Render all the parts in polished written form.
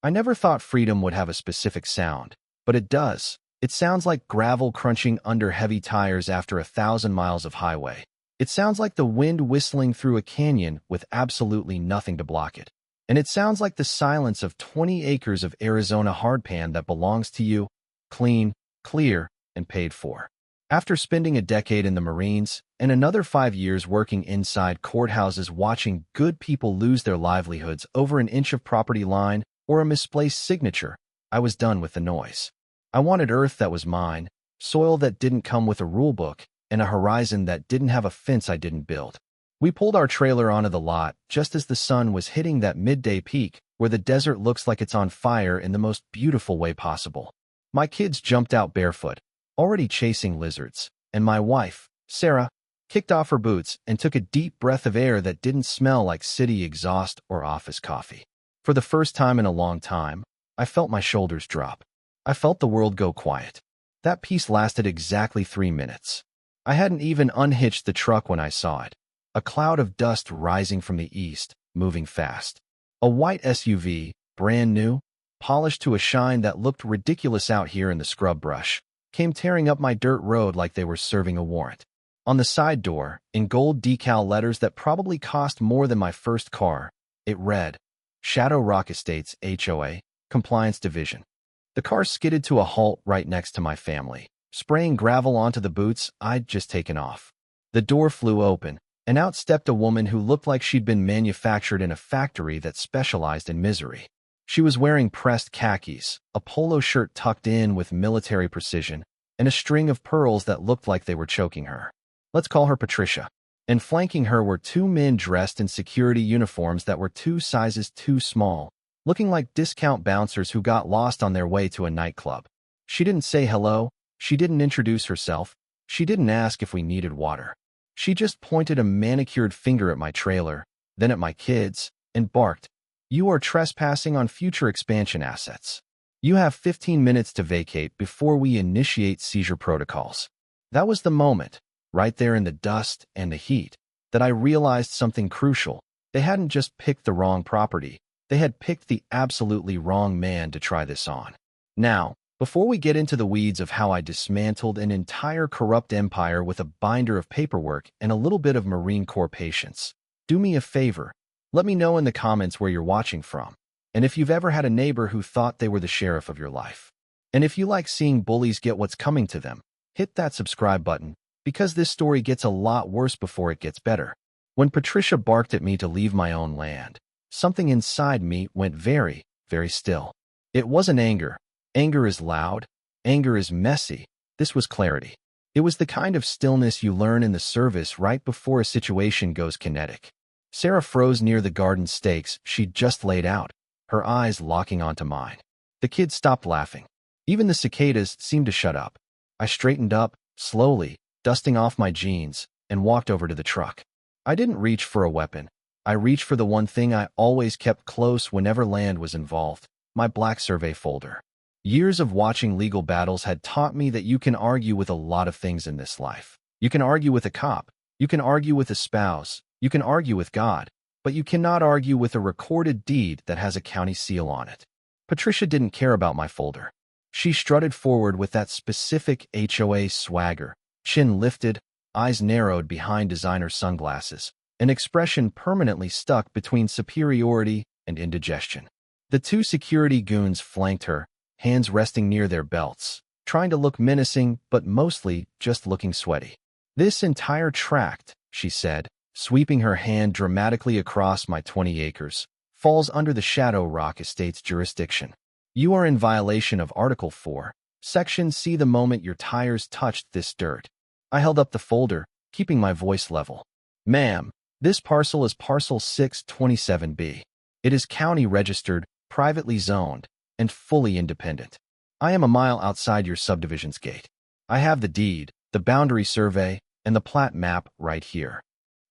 I never thought freedom would have a specific sound, but it does. It sounds like gravel crunching under heavy tires after 1,000 miles of highway. It sounds like the wind whistling through a canyon with absolutely nothing to block it. And it sounds like the silence of 20 acres of Arizona hardpan that belongs to you, clean, clear, and paid for. After spending a decade in the Marines and another 5 years working inside courthouses watching good people lose their livelihoods over an inch of property line or a misplaced signature, I was done with the noise. I wanted earth that was mine, soil that didn't come with a rulebook, and a horizon that didn't have a fence I didn't build. We pulled our trailer onto the lot just as the sun was hitting that midday peak where the desert looks like it's on fire in the most beautiful way possible. My kids jumped out barefoot, already chasing lizards, and my wife, Sarah, kicked off her boots and took a deep breath of air that didn't smell like city exhaust or office coffee. For the first time in a long time, I felt my shoulders drop. I felt the world go quiet. That peace lasted exactly 3 minutes. I hadn't even unhitched the truck when I saw it. A cloud of dust rising from the east, moving fast. A white SUV, brand new, polished to a shine that looked ridiculous out here in the scrub brush, came tearing up my dirt road like they were serving a warrant. On the side door, in gold decal letters that probably cost more than my first car, it read, Shadow Rock Estates, HOA, Compliance Division. The car skidded to a halt right next to my family, spraying gravel onto the boots I'd just taken off. The door flew open, and out stepped a woman who looked like she'd been manufactured in a factory that specialized in misery. She was wearing pressed khakis, a polo shirt tucked in with military precision, and a string of pearls that looked like they were choking her. Let's call her Patricia. And flanking her were 2 men dressed in security uniforms that were 2 sizes too small, looking like discount bouncers who got lost on their way to a nightclub. She didn't say hello. She didn't introduce herself. She didn't ask if we needed water. She just pointed a manicured finger at my trailer, then at my kids, and barked, You are trespassing on future expansion assets. You have 15 minutes to vacate before we initiate seizure protocols. That was the moment, right there in the dust and the heat, that I realized something crucial. They hadn't just picked the wrong property. They had picked the absolutely wrong man to try this on. Now, before we get into the weeds of how I dismantled an entire corrupt empire with a binder of paperwork and a little bit of Marine Corps patience, do me a favor. Let me know in the comments where you're watching from, and if you've ever had a neighbor who thought they were the sheriff of your life. And if you like seeing bullies get what's coming to them, hit that subscribe button, because this story gets a lot worse before it gets better. When Patricia barked at me to leave my own land, something inside me went very, very still. It wasn't anger. Anger is loud. Anger is messy. This was clarity. It was the kind of stillness you learn in the service right before a situation goes kinetic. Sarah froze near the garden stakes she'd just laid out, her eyes locking onto mine. The kids stopped laughing. Even the cicadas seemed to shut up. I straightened up, slowly, dusting off my jeans, and walked over to the truck. I didn't reach for a weapon. I reached for the one thing I always kept close whenever land was involved, my black survey folder. Years of watching legal battles had taught me that you can argue with a lot of things in this life. You can argue with a cop. You can argue with a spouse. You can argue with God. But you cannot argue with a recorded deed that has a county seal on it. Patricia didn't care about my folder. She strutted forward with that specific HOA swagger, chin lifted, eyes narrowed behind designer sunglasses, an expression permanently stuck between superiority and indigestion. The 2 security goons flanked her, hands resting near their belts, trying to look menacing but mostly just looking sweaty. This entire tract, she said, sweeping her hand dramatically across my 20 acres, falls under the Shadow Rock Estates jurisdiction. You are in violation of Article 4, Section C the moment your tires touched this dirt. I held up the folder, keeping my voice level. Ma'am, this parcel is Parcel 627B. It is county registered, privately zoned, and fully independent. I am a mile outside your subdivision's gate. I have the deed, the boundary survey, and the plat map right here.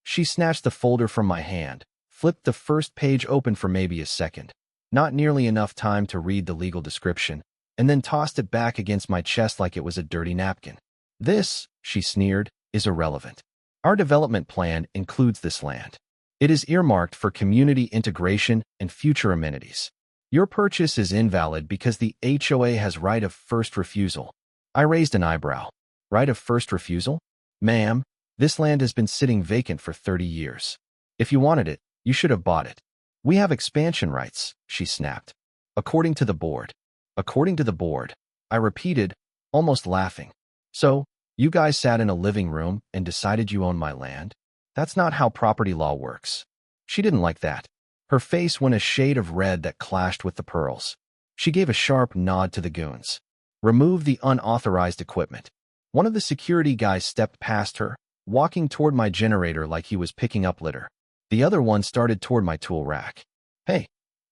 She snatched the folder from my hand, flipped the first page open for maybe a second, not nearly enough time to read the legal description, and then tossed it back against my chest like it was a dirty napkin. This, she sneered, is irrelevant. Our development plan includes this land. It is earmarked for community integration and future amenities. Your purchase is invalid because the HOA has right of first refusal. I raised an eyebrow. Right of first refusal? Ma'am, this land has been sitting vacant for 30 years. If you wanted it, you should have bought it. We have expansion rights, she snapped. According to the board. According to the board, I repeated, almost laughing. So, you guys sat in a living room and decided you own my land? That's not how property law works. She didn't like that. Her face went a shade of red that clashed with the pearls. She gave a sharp nod to the goons. Remove the unauthorized equipment. One of the security guys stepped past her, walking toward my generator like he was picking up litter. The other one started toward my tool rack. Hey,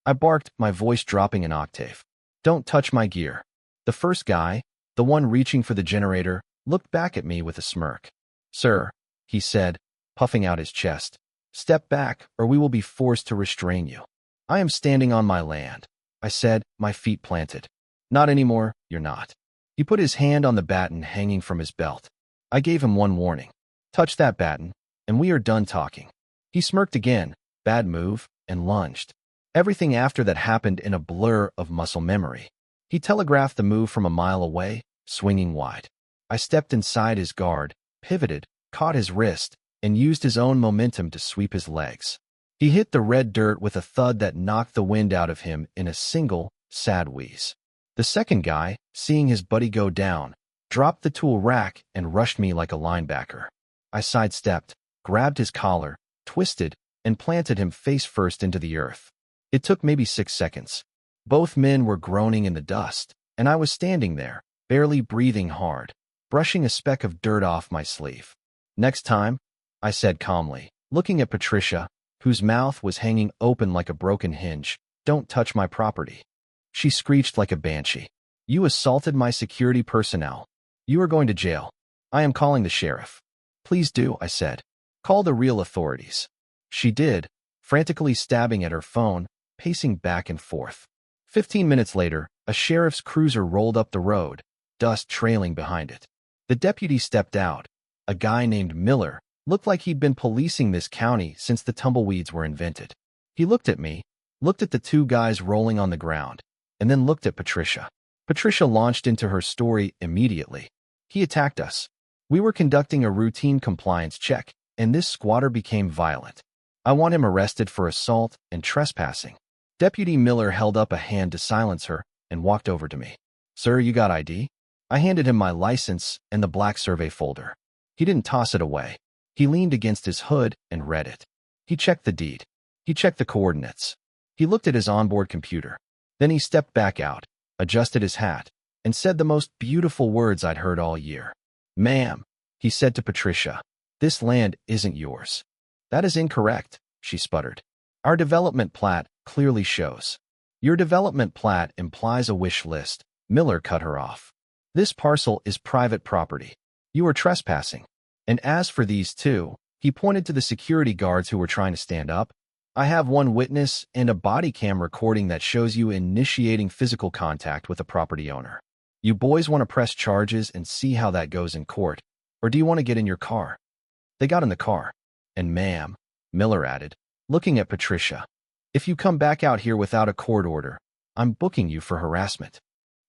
I barked, my voice dropping an octave. Don't touch my gear. The first guy, the one reaching for the generator, looked back at me with a smirk. Sir, he said, puffing out his chest. Step back, or we will be forced to restrain you. I am standing on my land, I said, my feet planted. Not anymore, you're not. He put his hand on the baton hanging from his belt. I gave him one warning. Touch that baton, and we are done talking. He smirked again, bad move, and lunged. Everything after that happened in a blur of muscle memory. He telegraphed the move from a mile away, swinging wide. I stepped inside his guard, pivoted, caught his wrist, and used his own momentum to sweep his legs. He hit the red dirt with a thud that knocked the wind out of him in a single, sad wheeze. The second guy, seeing his buddy go down, dropped the tool rack and rushed me like a linebacker. I sidestepped, grabbed his collar, twisted, and planted him face first into the earth. It took maybe 6 seconds. Both men were groaning in the dust, and I was standing there, barely breathing hard, brushing a speck of dirt off my sleeve. Next time, I said calmly, looking at Patricia, whose mouth was hanging open like a broken hinge, don't touch my property. She screeched like a banshee. You assaulted my security personnel. You are going to jail. I am calling the sheriff. Please do, I said. Call the real authorities. She did, frantically stabbing at her phone, pacing back and forth. 15 minutes later, a sheriff's cruiser rolled up the road, dust trailing behind it. The deputy stepped out. A guy named Miller, looked like he'd been policing this county since the tumbleweeds were invented. He looked at me, looked at the two guys rolling on the ground, and then looked at Patricia. Patricia launched into her story immediately. He attacked us. We were conducting a routine compliance check, and this squatter became violent. I want him arrested for assault and trespassing. Deputy Miller held up a hand to silence her and walked over to me. Sir, you got ID? I handed him my license and the black survey folder. He didn't toss it away. He leaned against his hood and read it. He checked the deed. He checked the coordinates. He looked at his onboard computer. Then he stepped back out, adjusted his hat, and said the most beautiful words I'd heard all year. Ma'am, he said to Patricia, this land isn't yours. That is incorrect, she sputtered. Our development plat clearly shows. Your development plat implies a wish list. Miller cut her off. This parcel is private property. You are trespassing. And as for these two, he pointed to the security guards who were trying to stand up. I have one witness and a body cam recording that shows you initiating physical contact with a property owner. You boys want to press charges and see how that goes in court, or do you want to get in your car? They got in the car. And ma'am, Miller added, looking at Patricia, if you come back out here without a court order, I'm booking you for harassment.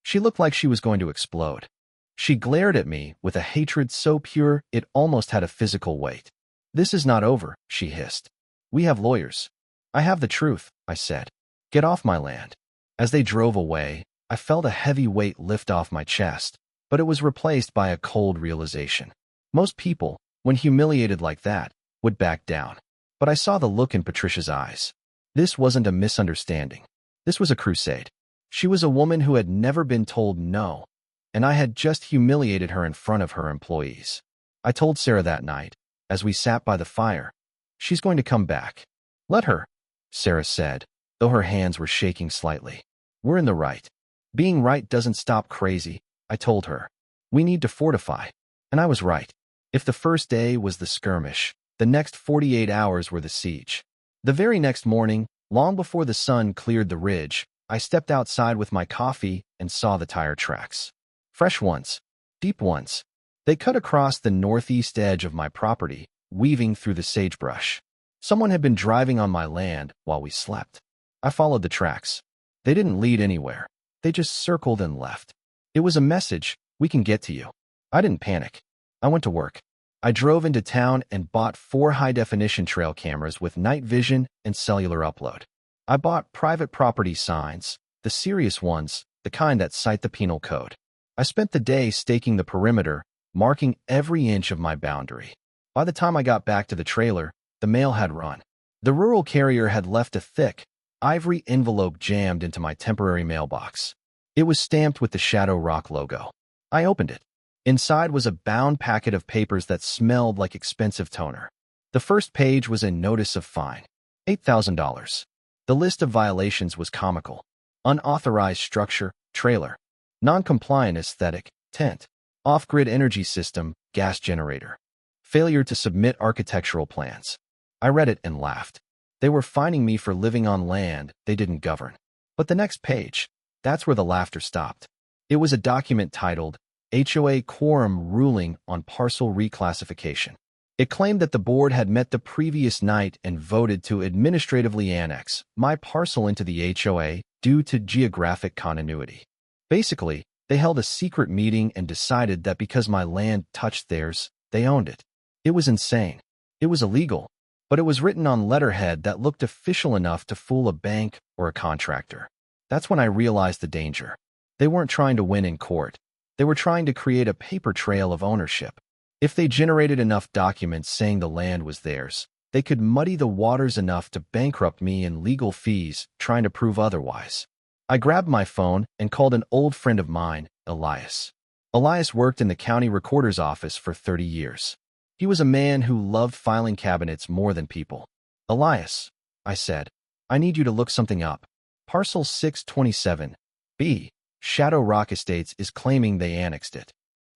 She looked like she was going to explode. She glared at me with a hatred so pure it almost had a physical weight. This is not over, she hissed. We have lawyers. I have the truth, I said. Get off my land. As they drove away, I felt a heavy weight lift off my chest, but it was replaced by a cold realization. Most people, when humiliated like that, would back down. But I saw the look in Patricia's eyes. This wasn't a misunderstanding. This was a crusade. She was a woman who had never been told no, and I had just humiliated her in front of her employees. I told Sarah that night, as we sat by the fire, she's going to come back. Let her, Sarah said, though her hands were shaking slightly. We're in the right. Being right doesn't stop crazy, I told her. We need to fortify. And I was right. If the first day was the skirmish, the next 48 hours were the siege. The very next morning, long before the sun cleared the ridge, I stepped outside with my coffee and saw the tire tracks. Fresh ones. Deep ones. They cut across the northeast edge of my property, weaving through the sagebrush. Someone had been driving on my land while we slept. I followed the tracks. They didn't lead anywhere. They just circled and left. It was a message, we can get to you. I didn't panic. I went to work. I drove into town and bought 4 high-definition trail cameras with night vision and cellular upload. I bought private property signs, the serious ones, the kind that cite the penal code. I spent the day staking the perimeter, marking every inch of my boundary. By the time I got back to the trailer, the mail had run. The rural carrier had left a thick, ivory envelope jammed into my temporary mailbox. It was stamped with the Shadow Rock logo. I opened it. Inside was a bound packet of papers that smelled like expensive toner. The first page was a notice of fine, $8,000. The list of violations was comical. Unauthorized structure, trailer. Non-compliant aesthetic, tent. Off-grid energy system, gas generator. Failure to submit architectural plans. I read it and laughed. They were fining me for living on land they didn't govern. But the next page, that's where the laughter stopped. It was a document titled HOA Quorum Ruling on Parcel Reclassification. It claimed that the board had met the previous night and voted to administratively annex my parcel into the HOA due to geographic continuity. Basically, they held a secret meeting and decided that because my land touched theirs, they owned it. It was insane. It was illegal, but it was written on letterhead that looked official enough to fool a bank or a contractor. That's when I realized the danger. They weren't trying to win in court. They were trying to create a paper trail of ownership. If they generated enough documents saying the land was theirs, they could muddy the waters enough to bankrupt me in legal fees trying to prove otherwise. I grabbed my phone and called an old friend of mine, Elias. Elias worked in the county recorder's office for 30 years. He was a man who loved filing cabinets more than people. Elias, I said, I need you to look something up. Parcel 627B, Shadow Rock Estates is claiming they annexed it.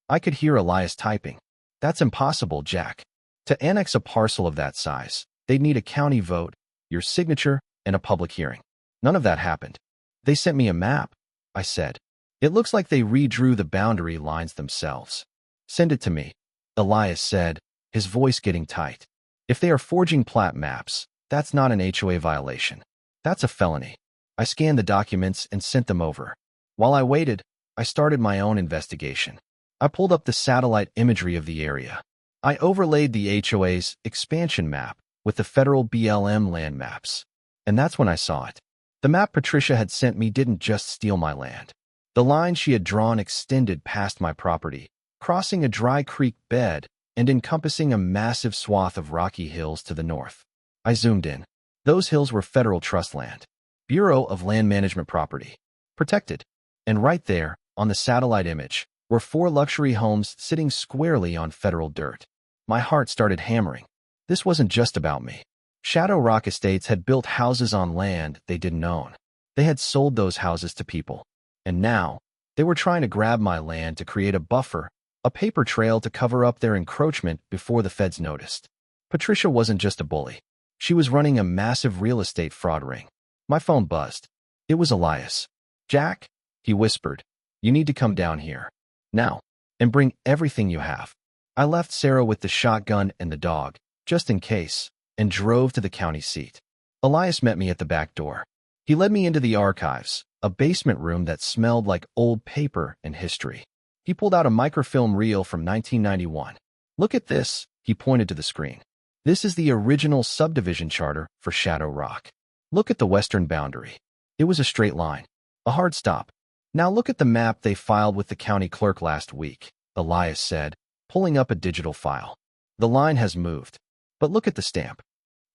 I could hear Elias typing. That's impossible, Jack. To annex a parcel of that size, they'd need a county vote, your signature, and a public hearing. None of that happened. They sent me a map, I said. It looks like they redrew the boundary lines themselves. Send it to me, Elias said, his voice getting tight. If they are forging plat maps, that's not an HOA violation. That's a felony. I scanned the documents and sent them over. While I waited, I started my own investigation. I pulled up the satellite imagery of the area. I overlaid the HOA's expansion map with the federal BLM land maps. And that's when I saw it. The map Patricia had sent me didn't just steal my land. The line she had drawn extended past my property, crossing a dry creek bed and encompassing a massive swath of rocky hills to the north. I zoomed in. Those hills were federal trust land. Bureau of Land Management property. Protected. And right there, on the satellite image, were 4 luxury homes sitting squarely on federal dirt. My heart started hammering. This wasn't just about me. Shadow Rock Estates had built houses on land they didn't own. They had sold those houses to people. And now, they were trying to grab my land to create a buffer, a paper trail to cover up their encroachment before the feds noticed. Patricia wasn't just a bully. She was running a massive real estate fraud ring. My phone buzzed. It was Elias. Jack, he whispered, you need to come down here. Now, and bring everything you have. I left Sarah with the shotgun and the dog, just in case, and drove to the county seat. Elias met me at the back door. He led me into the archives, a basement room that smelled like old paper and history. He pulled out a microfilm reel from 1991. Look at this, he pointed to the screen. This is the original subdivision charter for Shadow Rock. Look at the western boundary. It was a straight line, a hard stop. Now look at the map they filed with the county clerk last week, Elias said, pulling up a digital file. The line has moved. But look at the stamp.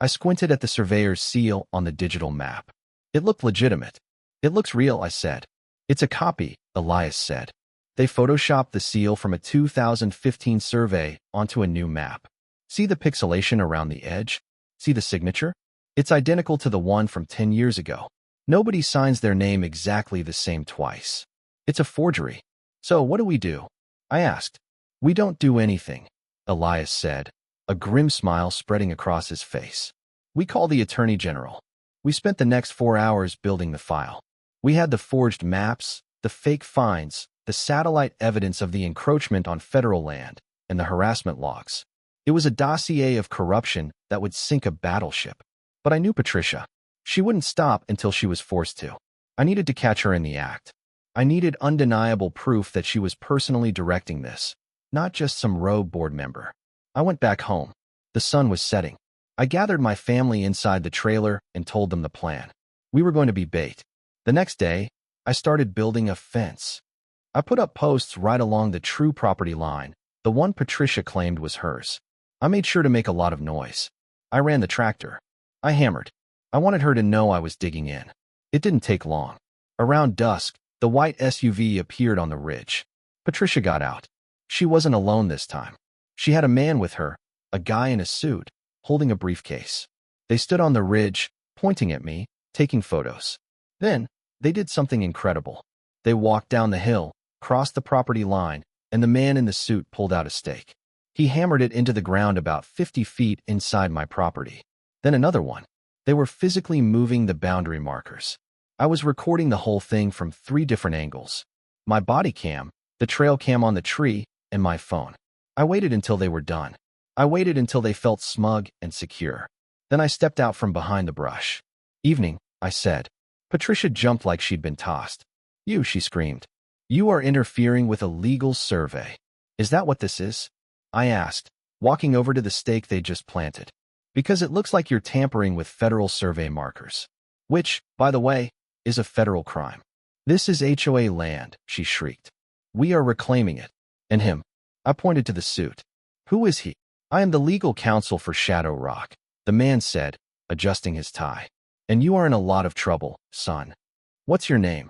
I squinted at the surveyor's seal on the digital map. It looked legitimate. It looks real, I said. It's a copy, Elias said. They photoshopped the seal from a 2015 survey onto a new map. See the pixelation around the edge? See the signature? It's identical to the one from 10 years ago. Nobody signs their name exactly the same twice. It's a forgery. So what do? I asked. We don't do anything, Elias said, a grim smile spreading across his face. We call the Attorney General. We spent the next 4 hours building the file. We had the forged maps, the fake fines, the satellite evidence of the encroachment on federal land, and the harassment logs. It was a dossier of corruption that would sink a battleship. But I knew Patricia. She wouldn't stop until she was forced to. I needed to catch her in the act. I needed undeniable proof that she was personally directing this, not just some rogue board member. I went back home. The sun was setting. I gathered my family inside the trailer and told them the plan. We were going to be bait. The next day, I started building a fence. I put up posts right along the true property line, the one Patricia claimed was hers. I made sure to make a lot of noise. I ran the tractor. I hammered. I wanted her to know I was digging in. It didn't take long. Around dusk, the white SUV appeared on the ridge. Patricia got out. She wasn't alone this time. She had a man with her, a guy in a suit, holding a briefcase. They stood on the ridge, pointing at me, taking photos. Then, they did something incredible. They walked down the hill, crossed the property line, and the man in the suit pulled out a stake. He hammered it into the ground about 50 feet inside my property. Then another one. They were physically moving the boundary markers. I was recording the whole thing from 3 different angles. My body cam, the trail cam on the tree, and my phone. I waited until they were done. I waited until they felt smug and secure. Then I stepped out from behind the brush. Evening, I said. Patricia jumped like she'd been tossed. You, she screamed. You are interfering with a legal survey. Is that what this is? I asked, walking over to the stake they just planted. Because it looks like you're tampering with federal survey markers. Which, by the way, is a federal crime. This is HOA land, she shrieked. We are reclaiming it. And him. I pointed to the suit. Who is he? I am the legal counsel for Shadow Rock, the man said, adjusting his tie. And you are in a lot of trouble, son. What's your name?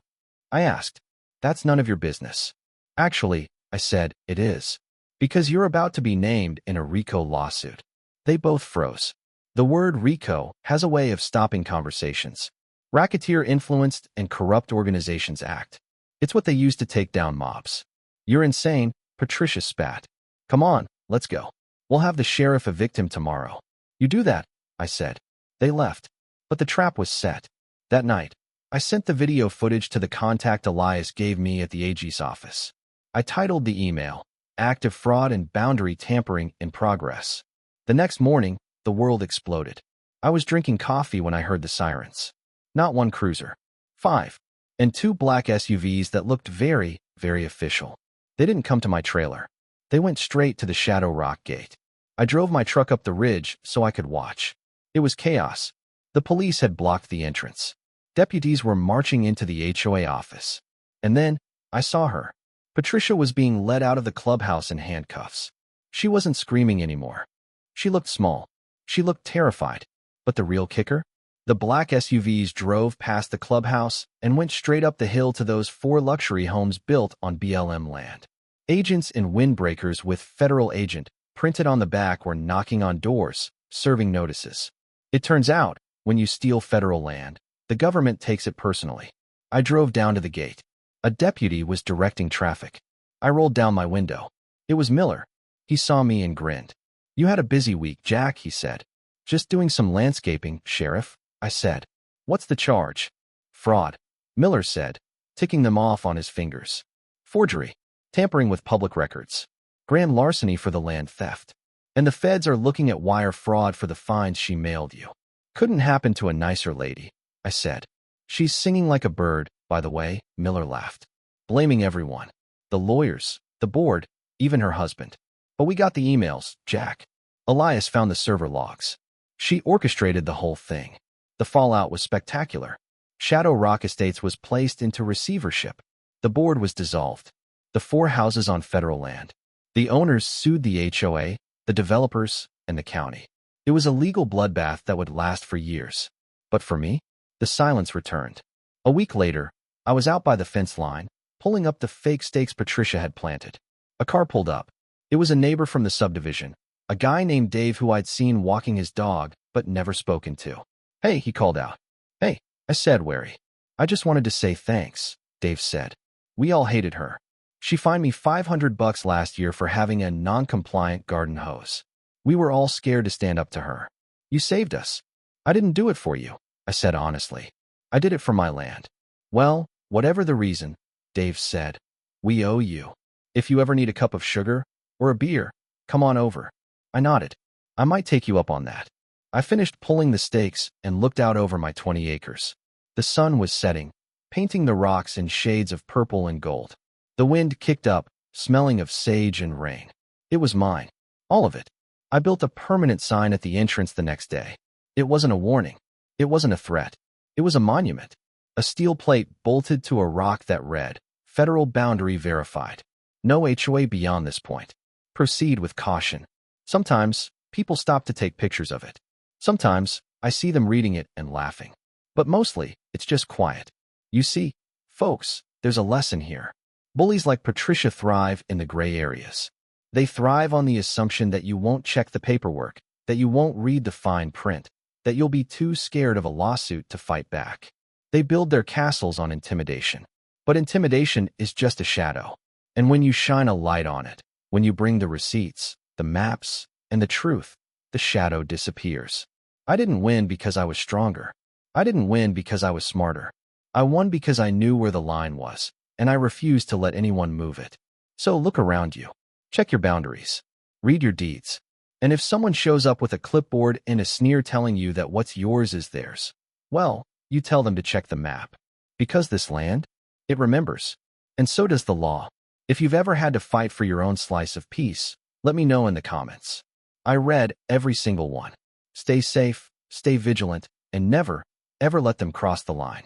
I asked. That's none of your business. Actually, I said, it is. Because you're about to be named in a RICO lawsuit. They both froze. The word RICO has a way of stopping conversations. Racketeer Influenced and Corrupt Organizations Act. It's what they use to take down mobs. You're insane, Patricia spat. Come on, let's go. We'll have the sheriff evict him tomorrow. You do that, I said. They left. But the trap was set. That night, I sent the video footage to the contact Elias gave me at the AG's office. I titled the email, Active Fraud and Boundary Tampering in Progress. The next morning, the world exploded. I was drinking coffee when I heard the sirens. Not one cruiser. 5. And 2 black SUVs that looked very, very official. They didn't come to my trailer. They went straight to the Shadow Rock gate. I drove my truck up the ridge so I could watch. It was chaos. The police had blocked the entrance. Deputies were marching into the HOA office. And then, I saw her. Patricia was being led out of the clubhouse in handcuffs. She wasn't screaming anymore. She looked small. She looked terrified. But the real kicker? The black SUVs drove past the clubhouse and went straight up the hill to those 4 luxury homes built on BLM land. Agents in windbreakers with federal agent printed on the back were knocking on doors, serving notices. It turns out, when you steal federal land, the government takes it personally. I drove down to the gate. A deputy was directing traffic. I rolled down my window. It was Miller. He saw me and grinned. You had a busy week, Jack, he said. Just doing some landscaping, Sheriff, I said. What's the charge? Fraud, Miller said, ticking them off on his fingers. Forgery, tampering with public records, grand larceny for the land theft. And the feds are looking at wire fraud for the fines she mailed you. Couldn't happen to a nicer lady, I said. She's singing like a bird, by the way, Miller laughed. Blaming everyone. The lawyers, the board, even her husband. But we got the emails, Jack. Elias found the server logs. She orchestrated the whole thing. The fallout was spectacular. Shadow Rock Estates was placed into receivership. The board was dissolved. The 4 houses on federal land. The owners sued the HOA, the developers, and the county. It was a legal bloodbath that would last for years. But for me, the silence returned. A week later, I was out by the fence line, pulling up the fake stakes Patricia had planted. A car pulled up. It was a neighbor from the subdivision, a guy named Dave who I'd seen walking his dog but never spoken to. Hey, he called out. Hey, I said, wary. I just wanted to say thanks, Dave said. We all hated her. She fined me $500 last year for having a non-compliant garden hose. We were all scared to stand up to her. You saved us. I didn't do it for you, I said honestly. I did it for my land. Well, whatever the reason, Dave said, we owe you. If you ever need a cup of sugar or a beer, come on over. I nodded. I might take you up on that. I finished pulling the stakes and looked out over my 20 acres. The sun was setting, painting the rocks in shades of purple and gold. The wind kicked up, smelling of sage and rain. It was mine. All of it. I built a permanent sign at the entrance the next day. It wasn't a warning. It wasn't a threat. It was a monument. A steel plate bolted to a rock that read, Federal Boundary Verified. No HOA beyond this point. Proceed with caution. Sometimes, people stop to take pictures of it. Sometimes, I see them reading it and laughing. But mostly, it's just quiet. You see, folks, there's a lesson here. Bullies like Patricia thrive in the gray areas. They thrive on the assumption that you won't check the paperwork, that you won't read the fine print, that you'll be too scared of a lawsuit to fight back. They build their castles on intimidation. But intimidation is just a shadow. And when you shine a light on it, when you bring the receipts, the maps, and the truth, the shadow disappears. I didn't win because I was stronger. I didn't win because I was smarter. I won because I knew where the line was, and I refused to let anyone move it. So look around you. Check your boundaries. Read your deeds. And if someone shows up with a clipboard and a sneer telling you that what's yours is theirs, well, you tell them to check the map. Because this land, it remembers. And so does the law. If you've ever had to fight for your own slice of peace, let me know in the comments. I read every single one. Stay safe, stay vigilant, and never, ever let them cross the line.